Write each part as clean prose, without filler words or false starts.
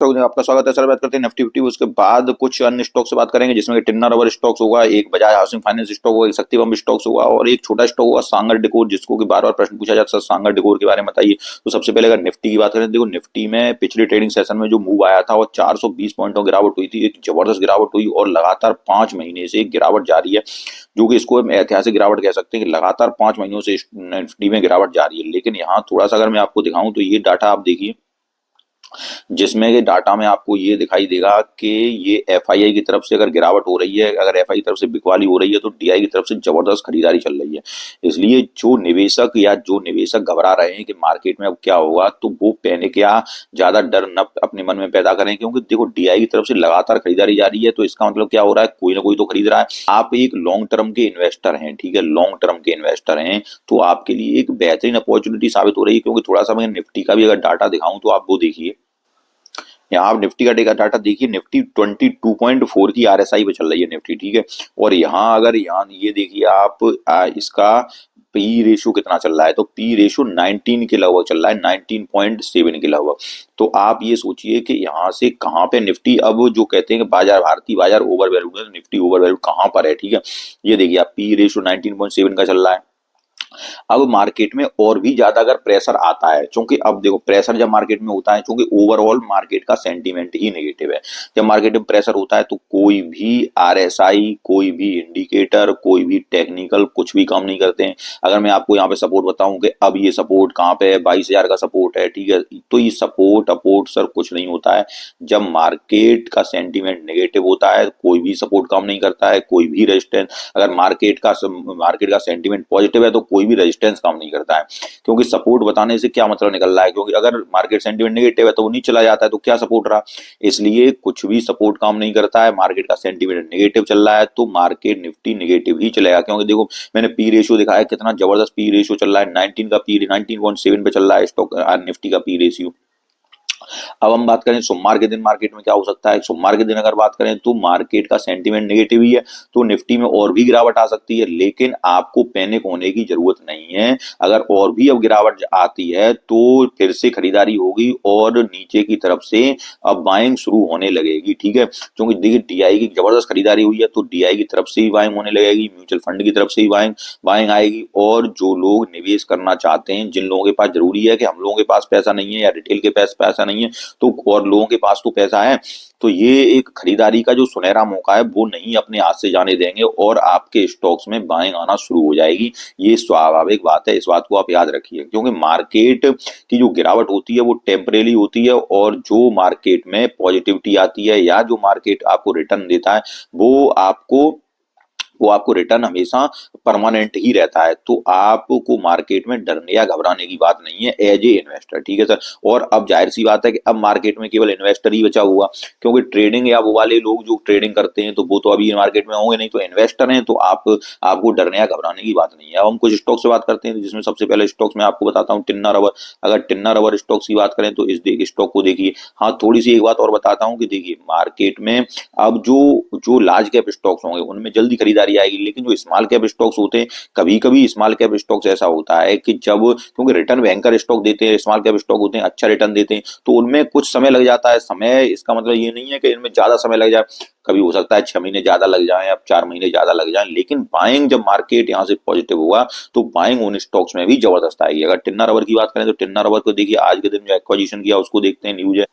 तो आपका स्वागत है सर। बात करते हैं निफ्टी फिफ्टी, उसके बाद कुछ अन्य स्टॉक से बात करेंगे जिसमें कि टिन्ना रबर स्टॉक्स होगा, एक बजाज हाउसिंग फाइनेंस स्टॉक होगा, एक शक्ति पंप स्टॉक्स होगा और एक छोटा स्टॉक होगा सांगर डेकोर, जिसको कि बार बार प्रश्न पूछा जाता है, सर सांगर डेकोर के बारे में बताइए। तो सबसे पहले अगर निफ्टी की बात करें, देखो निफ्टी में पिछले ट्रेडिंग सेशन में जो मूव आया था और 420 पॉइंटों की गिरावट हुई थी, एक जबरदस्त गिरावट हुई और लगातार 5 महीने से गिरावट जारी है, जो कि इसको हम ऐतिहासिक गिरावट कह सकते हैं कि लगातार 5 महीनों से निफ्टी में गिरावट जारी है। लेकिन यहाँ थोड़ा सा अगर मैं आपको दिखाऊं तो ये डाटा आप देखिए, जिसमें कि डाटा में आपको ये दिखाई देगा कि ये एफआईआई की तरफ से अगर गिरावट हो रही है, अगर एफआई की तरफ से बिकवाली हो रही है तो डीआई की तरफ से जबरदस्त खरीदारी चल रही है। इसलिए जो निवेशक घबरा रहे हैं कि मार्केट में अब क्या होगा, तो वो पैनिक या ज्यादा डर न अपने मन में पैदा करें, क्योंकि देखो डीआई की तरफ से लगातार खरीदारी जारी है। तो इसका मतलब क्या हो रहा है, कोई ना कोई तो खरीद रहा है। आप एक लॉन्ग टर्म के इन्वेस्टर हैं, ठीक है, लॉन्ग टर्म के इन्वेस्टर हैं, तो आपके लिए एक बेहतरीन अपॉर्चुनिटी साबित हो रही है। क्योंकि थोड़ा सा मैं निफ्टी का भी अगर डाटा दिखाऊं तो आप वो देखिए, यहाँ आप निफ्टी का डाटा देखिए, निफ्टी 22.4 की आरएसआई पे चल रही है निफ्टी, ठीक है। और यहाँ अगर यहाँ ये देखिए आप, इसका पी रेशियो कितना चल रहा है, तो पी रेशियो 19 के लगभग चल रहा है, 19.7 के लगभग। तो आप ये सोचिए कि यहाँ से कहाँ पे निफ्टी, अब जो कहते हैं कि बाजार भारतीय बाजार ओवर वैल्यूड है, निफ्टी ओवर वैल्यूड कहाँ पर है, ठीक है। ये देखिए आप, पी रेशियो 19.7 का चल रहा है। अब मार्केट में और भी ज्यादा अगर प्रेशर आता है, क्योंकि अब देखो प्रेशर जब मार्केट में होता है, क्योंकि ओवरऑल मार्केट का सेंटीमेंट ही नेगेटिव है। जब मार्केट में प्रेशर होता है तो कोई भी आरएसआई, कोई भी इंडिकेटर, कोई भी टेक्निकल कुछ भी काम नहीं करते हैं। अगर मैं आपको यहाँ पे सपोर्ट बताऊं कि अब ये सपोर्ट कहाँ पे है, 22,000 का सपोर्ट है, ठीक है, तो ये सपोर्ट अपोर्ट सर कुछ नहीं होता है। जब मार्केट का सेंटीमेंट नेगेटिव होता है कोई भी सपोर्ट काम नहीं करता है, कोई भी रेजिस्टेंस, अगर मार्केट का सेंटीमेंट पॉजिटिव है तो कोई भी रेजिस्टेंस काम नहीं करता है। क्योंकि सपोर्ट बताने से क्या मतलब निकल रहा है, क्योंकि अगर मार्केट सेंटीमेंट नेगेटिव है तो वो नहीं चला जाता है, तो क्या सपोर्ट रहा। इसलिए कुछ भी सपोर्ट काम नहीं करता है, मार्केट का सेंटीमेंट नेगेटिव चल रहा है तो मार्केट निफ्टी नेगेटिव ही चलेगा। क्योंकि देखो मैंने पी रेशियो दिखाया, कितना जबरदस्त पी रेशियो चल रहा है, 19 पे चल रहा है स्टॉक निफ्टी का पी रेशियो। अब हम बात करें सोमवार के दिन मार्केट में क्या हो सकता है। सोमवार के दिन अगर बात करें तो मार्केट का सेंटीमेंट नेगेटिव ही है, तो निफ्टी में और भी गिरावट आ सकती है, लेकिन आपको पैनिक होने की जरूरत नहीं है। अगर और भी अब गिरावट आती है तो फिर से खरीदारी होगी और नीचे की तरफ से अब बाइंग शुरू होने लगेगी, ठीक है। क्योंकि देखिए डीआई की जबरदस्त खरीदारी हुई है, तो डीआई की तरफ से ही बाइंग होने लगेगी, म्यूचुअल फंड की तरफ से ही बाइंग बाइंग आएगी। और जो लोग निवेश करना चाहते हैं, जिन लोगों के पास, जरूरी है कि हम लोगों के पास पैसा नहीं है या रिटेल के पास पैसा नहीं है, तो और लोगों के पास तो पैसा है, तो ये एक खरीदारी का जो सुनहरा मौका है वो नहीं अपने हाथ से जाने देंगे और आपके स्टॉक्स में बाइंग आना शुरू हो जाएगी। ये स्वाभाविक बात है, इस बात को आप याद रखिए। क्योंकि मार्केट की जो गिरावट होती है वो टेम्परेरी होती है, और जो मार्केट में पॉजिटिविटी आती है या जो मार्केट आपको रिटर्न देता है वो आपको रिटर्न हमेशा परमानेंट ही रहता है। तो आपको मार्केट में डरने या घबराने की बात नहीं है एज ए इन्वेस्टर, ठीक है सर। और अब जाहिर सी बात है कि अब मार्केट में केवल इन्वेस्टर ही बचा हुआ, क्योंकि ट्रेडिंग या वो वाले लोग जो ट्रेडिंग करते हैं तो वो तो अभी मार्केट में होंगे नहीं, तो इन्वेस्टर हैं, तो आपको डरने या घबराने की बात नहीं है। अब हम कुछ स्टॉक से बात करते हैं, जिसमें सबसे पहले स्टॉक्स में आपको बताता हूँ टिन्ना रबर। अगर टिन्ना रबर स्टॉक्स की बात करें तो इस स्टॉक को देखिए। हाँ, थोड़ी सी एक बात और बताता हूँ कि देखिए मार्केट में अब जो जो लार्ज कैप स्टॉक्स होंगे उनमें जल्दी खरीदारी आएगी, लेकिन जो स्मॉल कैप स्टॉक्स होते हैं, कभी कभी स्मॉल कैप स्टॉक्स ऐसा होता है कि जब, क्योंकि रिटर्न भयंकर स्टॉक देते हैं, स्मॉल कैप स्टॉक होते हैं, अच्छा रिटर्न देते हैं, तो उनमें कुछ समय लग जाता है। समय इसका मतलब ये नहीं है कि इनमें ज्यादा समय लग जाए, कभी हो सकता है 6 महीने ज्यादा लग जाए, अब 4 महीने ज्यादा लग जाए, लेकिन बाइंग जब मार्केट यहाँ से पॉजिटिव होगा तो बाइंग उन स्टॉक्स में भी जबरदस्त आएगी। अगर टिन्ना रबर की बात करें तो टिन्ना रबर को देखिए, आज के दिन जो एक्विजिशन किया उसको देखते हैं, न्यूज है।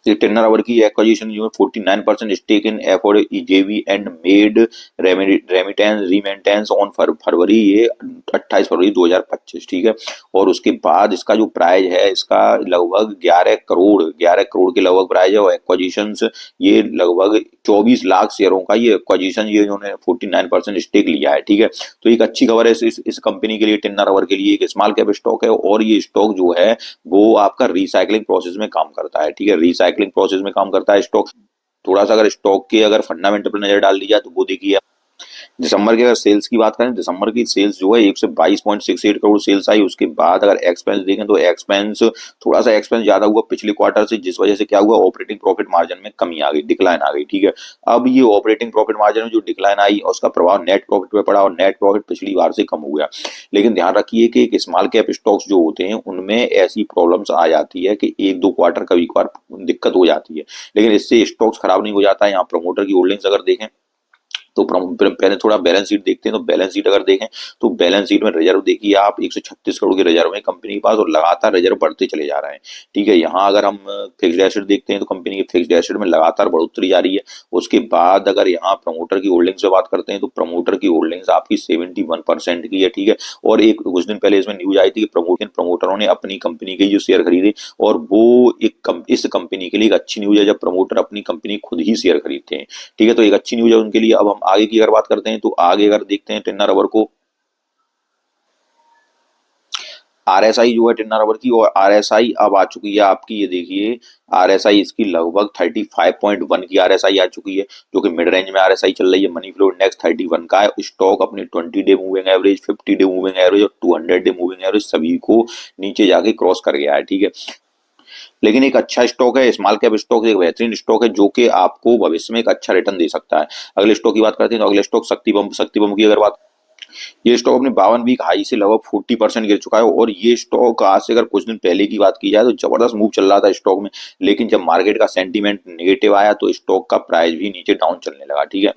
टेन्नर आवर की एक्विजिशन जो है 49% स्टेक इन एफोर्ड जेवी एंड मेड रेमिटेंस ऑन फरवरी, ये 28 फरवरी 2025, ठीक है। और उसके बाद इसका जो प्राइस है, इसका लगभग 11 करोड़ के लगभग प्राइस है। और एक्विजिशन ये लगभग 24 लाख शेयरों का ये एक्विजिशन, ये इन्होंने 49% स्टेक लिया है, ठीक है। तो एक अच्छी खबर है इस कंपनी के लिए, टिन्नर आवर के लिए। एक स्मॉल कैप स्टॉक है और ये स्टॉक जो है वो आपका रिसाइकलिंग प्रोसेस में काम करता है, ठीक है, रिसाइकलिंग प्रोसेस में काम करता है स्टॉक। थोड़ा सा अगर स्टॉक के अगर फंडामेंटल पर नजर डाल दी जाए तो वो देखिए, दिसंबर की अगर सेल्स की बात करें, दिसंबर की सेल्स जो है 122.68 करोड़ सेल्स आई। उसके बाद अगर एक्सपेंस देखें तो एक्सपेंस थोड़ा सा एक्सपेंस ज्यादा हुआ पिछले क्वार्टर से, जिस वजह से क्या हुआ, ऑपरेटिंग प्रॉफिट मार्जिन में कमी आ गई, डिक्लाइन आ गई। ठीक है, अब ये ऑपरेटिंग प्रॉफिट मार्जिन में जो डिक्लाइन आई और उसका प्रभाव नेट प्रॉफिट पे पड़ा, और नेट प्रॉफिट पिछली बार से कम हो गया। लेकिन ध्यान रखिए कि एक स्मॉल कैप स्टॉक्स जो होते हैं उनमें ऐसी प्रॉब्लम्स आ जाती है कि एक दो क्वार्टर कभी कभार दिक्कत हो जाती है, लेकिन इससे स्टॉक्स खराब नहीं हो जाता है। यहाँ प्रमोटर की होल्डिंग्स अगर देखें तो पहले थोड़ा बैलेंस शीट देखते हैं। तो बैलेंस शीट अगर देखें तो बैलेंस शीट में रिजर्व देखिए आप 136 करोड़ के रिजर्व है कंपनी के पास, और लगातार रिजर्व बढ़ते चले जा रहे हैं। ठीक है, यहाँ अगर हम फिक्स्ड एसेट देखते हैं तो कंपनी के फिक्स्ड एसेट में लगातार बढ़ोतरी जारी है। उसके बाद अगर यहाँ प्रमोटर की होल्डिंग्स से बात करते हैं तो प्रमोटर की होल्डिंग्स आपकी 71% की है। ठीक है, और एक कुछ दिन पहले इसमें न्यूज आई थी कि प्रमोटरों ने अपनी कंपनी के जो शेयर खरीदे, और वो इस कंपनी के लिए एक अच्छी न्यूज है जब प्रमोटर अपनी कंपनी खुद ही शेयर खरीदते हैं। ठीक है, तो एक अच्छी न्यूज है उनके लिए। अब हम आगे की अगर बात करते हैं तो आगे अगर देखते हैं टिन्ना रबर को, आरएसआई जो है टिन्ना रबर की, और आरएसआई अब आ चुकी है आपकी, ये देखिए आरएसआई इसकी लगभग 35.1 की आरएसआई आ चुकी है, जो कि मिड रेंज में आरएसआई चल रही है। मनी फ्लो इंडेक्स 31 का है। स्टॉक अपने 20 day moving average, 50 day moving average और 200 डे मूविंग एवरेज सभी को नीचे जाके क्रॉस कर गया है। ठीक है, लेकिन एक अच्छा स्टॉक है, स्मॉल कैप स्टॉक एक बेहतरीन स्टॉक है जो कि आपको भविष्य में एक अच्छा रिटर्न दे सकता है। अगले स्टॉक की बात करते हैं तो अगले स्टॉक शक्ति पंप की अगर बात, ये स्टॉक अपने 52 वीक हाई से लगभग 40% गिर चुका है। और ये स्टॉक आज से अगर कुछ दिन पहले की बात की जाए तो जबरदस्त मूव चल रहा था स्टॉक में, लेकिन जब मार्केट का सेंटीमेंट नेगेटिव आया तो स्टॉक का प्राइस भी नीचे डाउन चलने लगा। ठीक है,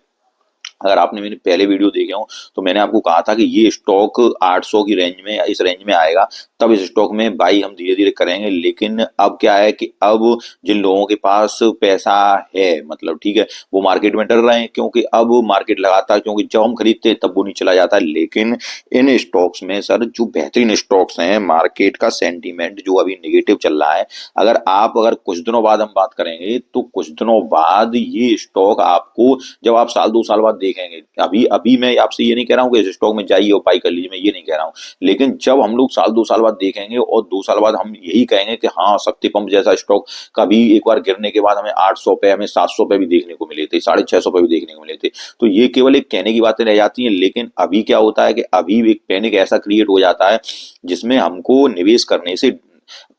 अगर आपने मेरे पहले वीडियो देखे हो तो मैंने आपको कहा था कि ये स्टॉक 800 की रेंज में, इस रेंज में आएगा, तब इस स्टॉक में बाई हम धीरे धीरे करेंगे। लेकिन अब क्या है कि अब जिन लोगों के पास पैसा है, मतलब ठीक है, वो मार्केट में डर रहे हैं, क्योंकि अब मार्केट लगातार, क्योंकि जब हम खरीदते हैं तब वो नहीं चला जाता है। लेकिन इन स्टॉक्स में सर जो बेहतरीन स्टॉक्स हैं, मार्केट का सेंटीमेंट जो अभी निगेटिव चल रहा है, अगर कुछ दिनों बाद हम बात करेंगे तो कुछ दिनों बाद ये स्टॉक आपको, जब आप साल दो साल बाद देखेंगे, अभी अभी मैं आपसे ये नहीं कह रहा हूँ कि इस स्टॉक में जाइए और बाई कर लीजिए, मैं ये नहीं कह रहा हूँ, लेकिन जब हम लोग साल दो साल बाद देखेंगे और दो साल बाद हम यही कहेंगे कि हाँ, शक्ति पंप जैसा स्टॉक कभी एक बार गिरने के बाद हमें 800 पे, हमें 700 पे भी देखने को मिले थे, 650 पे भी देखने को मिले थे। तो ये केवल एक कहने की बातें रह जाती हैं। लेकिन अभी क्या होता है कि अभी एक पैनिक ऐसा क्रिएट हो जाता है जिसमें हमको निवेश करने से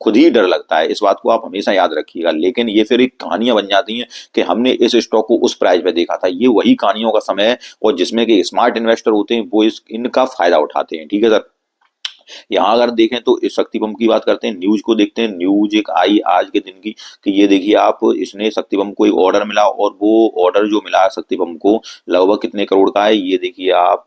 खुद ही डर लगता है। इस बात को आप हमेशा याद रखिएगा। लेकिन ये फिर एक कहानियां बन जाती हैं कि हमने इस स्टॉक को उस प्राइस पे देखा था। ये वही कहानियों का समय है, और जिसमें कि स्मार्ट इन्वेस्टर होते हैं वो इनका फायदा उठाते हैं। ठीक है सर, यहाँ अगर देखें तो इस शक्ति पंप की बात करते हैं, न्यूज को देखते हैं। न्यूज एक आई आज के दिन की कि ये देखिए आप, इसने शक्ति पंप को एक ऑर्डर मिला, और वो ऑर्डर जो मिला शक्ति पंप को लगभग कितने करोड़ का है, ये देखिए आप,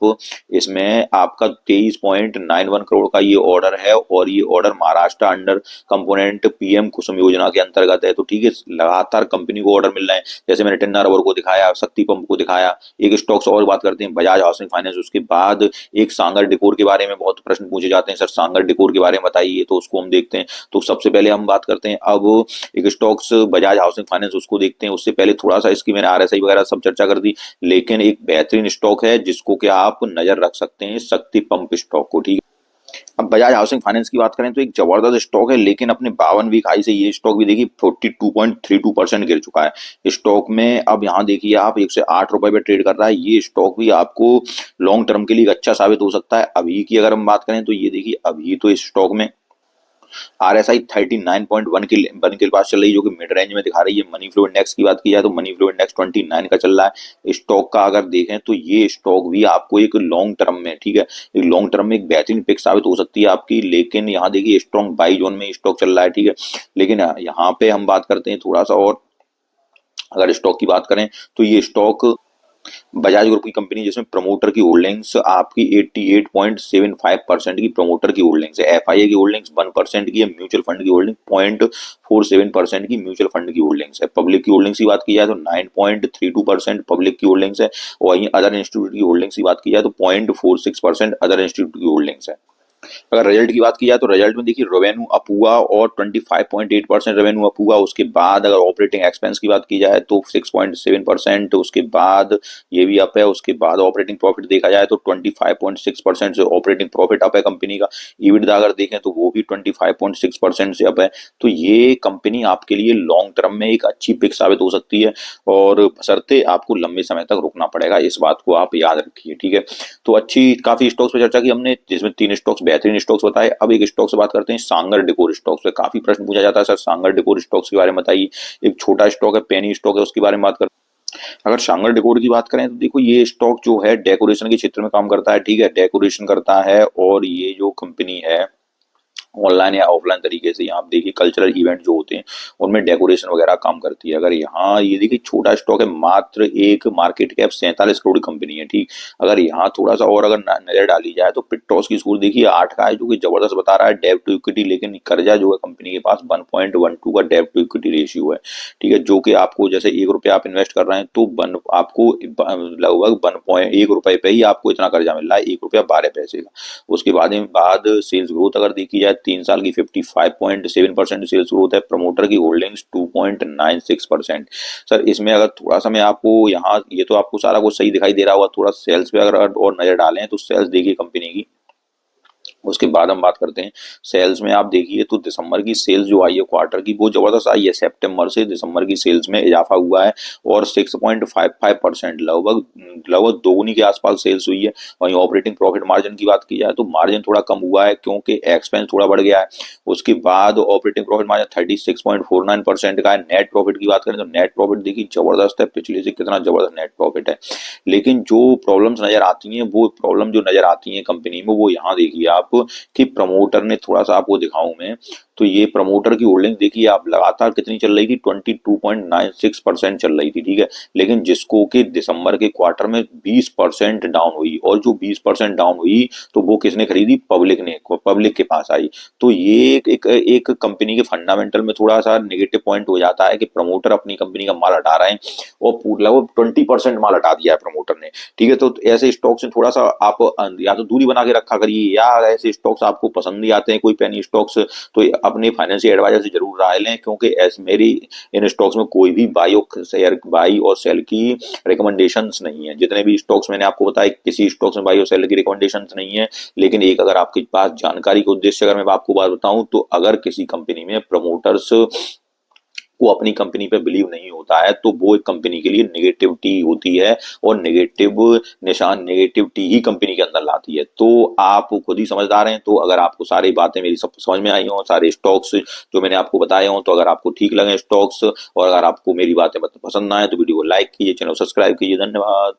इसमें आपका 23.91 करोड़ का ये ऑर्डर है। और ये order Maharashtra under component PM Kusum योजना के अंतर्गत है। तो ठीक है, लगातार कंपनी को ऑर्डर मिल रहे हैं, जैसे मैंने टेन्ना रबर को दिखाया, शक्ति पंप को दिखाया। एक स्टॉक्स और बात करते हैं, बजाज हाउसिंग फाइनेंस। उसके बाद एक सांगर डिकोर के बारे में बहुत प्रश्न पूछे जाते हैं, सर सांगर डिकोर के बारे में बताइए, तो उसको हम देखते हैं। तो सबसे पहले हम बात करते हैं अब एक स्टॉक्स बजाज हाउसिंग फाइनेंस, उसको देखते हैं। उससे पहले थोड़ा सा इसकी मैंने आरएसआई वगैरह सब चर्चा कर दी, लेकिन एक बेहतरीन स्टॉक है जिसको कि आप नजर रख सकते हैं, शक्ति पंप स्टॉक को। ठीक है, अब बजाज हाउसिंग फाइनेंस की बात करें तो एक जबरदस्त स्टॉक है, लेकिन अपने 52 वीक हाई से ये स्टॉक भी देखिए 42.32% गिर चुका है। स्टॉक में अब यहाँ देखिए आप 108 रुपए पे ट्रेड कर रहा है। ये स्टॉक भी आपको लॉन्ग टर्म के लिए अच्छा साबित हो सकता है। अभी की अगर हम बात करें तो ये देखिए अभी तो इस स्टॉक में आरएसआई 39.1 के पास चल रही है, जो कि मिड रेंज में दिखा रही है। मनी फ्लो इंडेक्स की बात की जाए तो मनी फ्लो इंडेक्स 29 का चल रहा है। स्टॉक का अगर देखें तो ये स्टॉक भी आपको एक लॉन्ग टर्म में, ठीक है, एक लॉन्ग टर्म में एक बेहतरीन पिक साबित हो सकती है आपकी। लेकिन यहाँ देखिए स्ट्रॉन्ग बाई जोन में स्टॉक चल रहा है। ठीक है, लेकिन यहाँ पे हम बात करते हैं थोड़ा सा और, अगर स्टॉक की बात करें तो ये स्टॉक बजाज ग्रुप की कंपनी, जिसमें प्रमोटर की होल्डिंग्स आपकी 88.75% की प्रमोटर की होल्डिंग्स है। एफआईए की होल्डिंग्स 1% की है। म्यूचुअल फंड की होल्डिंग 0.47% की म्यूचुअल फंड की होल्डिंग्स है। पब्लिक की होल्डिंग्स की बात की जाए तो 9.32% पब्लिक की होल्डिंग्स है। और वहीं अदर इंस्टीट्यूट की होल्डिंग्स की बात की जाए तो 0.46% अदर इंस्टीट्यूट की होल्डिंग्स है। अगर रिजल्ट की बात की जाए तो रिजल्ट में देखिए रेवेन्यू अप हुआ और 25.8% रेवेन्यू अप हुआ। उसके बाद अगर ऑपरेटिंग एक्सपेंस की बात की जाए तो 6.7%, उसके बाद ये भी अप है। उसके बाद ऑपरेटिंग प्रॉफिट देखा जाए तो 25.6% से ऑपरेटिंग प्रॉफिट अप है कंपनी का। EBITDA अगर देखें तो वो भी 25.6% से अप है। तो ये कंपनी आपके लिए लॉन्ग टर्म में एक अच्छी पिक साबित हो सकती है, और बशर्ते आपको लंबे समय तक रुकना पड़ेगा, इस बात को आप याद रखिए, ठीक है। तो अच्छी काफी स्टॉक्स पे चर्चा की हमने, जिसमें 3 स्टॉक्स बेहतरीन स्टॉक्स बताए। अब एक स्टॉक से बात करते हैं, सांगर डेकोर स्टॉक्स पे काफी प्रश्न पूछा जाता है, सर सांगर डेकोर स्टॉक्स के बारे में बताइए। एक छोटा स्टॉक है, पेनी स्टॉक है, उसके बारे में बात करते हैं। अगर सांगर डेकोर की बात करें तो देखो ये स्टॉक जो है डेकोरेशन के क्षेत्र में काम करता है, ठीक है, डेकोरेशन करता है। और ये जो कंपनी है ऑनलाइन या ऑफलाइन तरीके से, यहाँ आप देखिए कल्चरल इवेंट जो होते हैं उनमें डेकोरेशन वगैरह काम करती है। अगर यहाँ ये देखिए छोटा स्टॉक है, मात्र एक मार्केट कैप 47 करोड़ कंपनी है, ठीक। अगर यहाँ थोड़ा सा और अगर नजर डाली जाए तो पिट्टोस की स्कोर देखिए 8 का है, जो कि जबरदस्त बता रहा है डेब्ट टू इक्विटी। लेकिन कर्जा जो है कंपनी के पास 1.12 का डेब्ट टू इक्विटी रेशियो है, ठीक है। जो कि आपको जैसे 1 रुपया आप इन्वेस्ट कर रहे हैं तो आपको लगभग 1.1 रुपए पे ही आपको इतना कर्जा मिल रहा है, 1 रुपया 12 पैसे का। उसके बाद सेल्स ग्रोथ अगर देखी जाए 3 साल की 55.7% सेल्स ग्रोथ है। प्रमोटर की होल्डिंग्स 2.96%। सर इसमें अगर थोड़ा सा मैं आपको यहाँ, ये तो आपको सारा कुछ सही दिखाई दे रहा होगा, थोड़ा सेल्स पे अगर और नजर डालें तो सेल्स देखिए कंपनी की। उसके बाद हम बात करते हैं सेल्स में, आप देखिए तो दिसंबर की सेल्स जो आई है क्वार्टर की वो जबरदस्त आई है। सितंबर से दिसंबर की सेल्स में इजाफा हुआ है और 6.55% लगभग लगभग दोगुनी के आसपास सेल्स हुई है। वहीं ऑपरेटिंग प्रॉफिट मार्जिन की बात की जाए तो मार्जिन थोड़ा कम हुआ है क्योंकि एक्सपेंस थोड़ा बढ़ गया है। उसके बाद ऑपरेटिंग प्रॉफिट मार्जिन 36.49% का है। नेट प्रॉफिट की बात करें तो नेट प्रॉफिट देखिए जबरदस्त है, पिछले से कितना जबरदस्त नेट प्रॉफिट है। लेकिन जो प्रॉब्लम्स नजर आती हैं, वो प्रॉब्लम जो नजर आती है कंपनी में, वो यहाँ देखिए आप कि प्रमोटर ने थोड़ा सा आपको दिखाऊं मैं, तो ये प्रमोटर की होल्डिंग देखिए आप लगातार कितनी चल रही थी, 22.96% चल रही थी, ठीक है। लेकिन जिसको कि दिसंबर के क्वार्टर में 20% डाउन हुई, और जो 20% डाउन हुई तो वो किसने खरीदी, पब्लिक ने, पब्लिक के पास आई। तो ये एक कंपनी के फंडामेंटल में थोड़ा सा नेगेटिव पॉइंट हो जाता है कि प्रमोटर अपनी कंपनी का माल हटा रहे हैं, और लगभग 20% माल हटा दिया है प्रमोटर ने, ठीक है। तो ऐसे स्टॉक से थोड़ा सा आप या तो दूरी बना के रखा करिए, या ऐसे स्टॉक्स आपको पसंद नहीं आते हैं कोई पेनी स्टॉक्स, तो अपने फाइनेंशियल एडवाइजर से जरूर राय लें, क्योंकि ऐसे मेरी इन स्टॉक्स में कोई भी बाई और सेल की रिकमेंडेशंस नहीं है। जितने भी स्टॉक्स मैंने आपको बताया किसी स्टॉक्स में बाई और सेल की रिकमेंडेशंस नहीं है। लेकिन एक अगर आपके पास जानकारी के उद्देश्य से अगर मैं आपको बात बताऊं तो अगर किसी कंपनी में प्रमोटर्स को अपनी कंपनी पे बिलीव नहीं होता है तो वो एक कंपनी के लिए नेगेटिविटी होती है, और नेगेटिव निशान नेगेटिविटी ही कंपनी के अंदर लाती है। तो आप खुद ही समझदार हैं, तो अगर आपको सारी बातें मेरी सब समझ में आई हो, सारे स्टॉक्स जो मैंने आपको बताए हों, तो अगर आपको ठीक लगे स्टॉक्स, और अगर आपको मेरी बातें पसंद ना आए तो वीडियो को लाइक कीजिए, चैनल सब्सक्राइब कीजिए। धन्यवाद।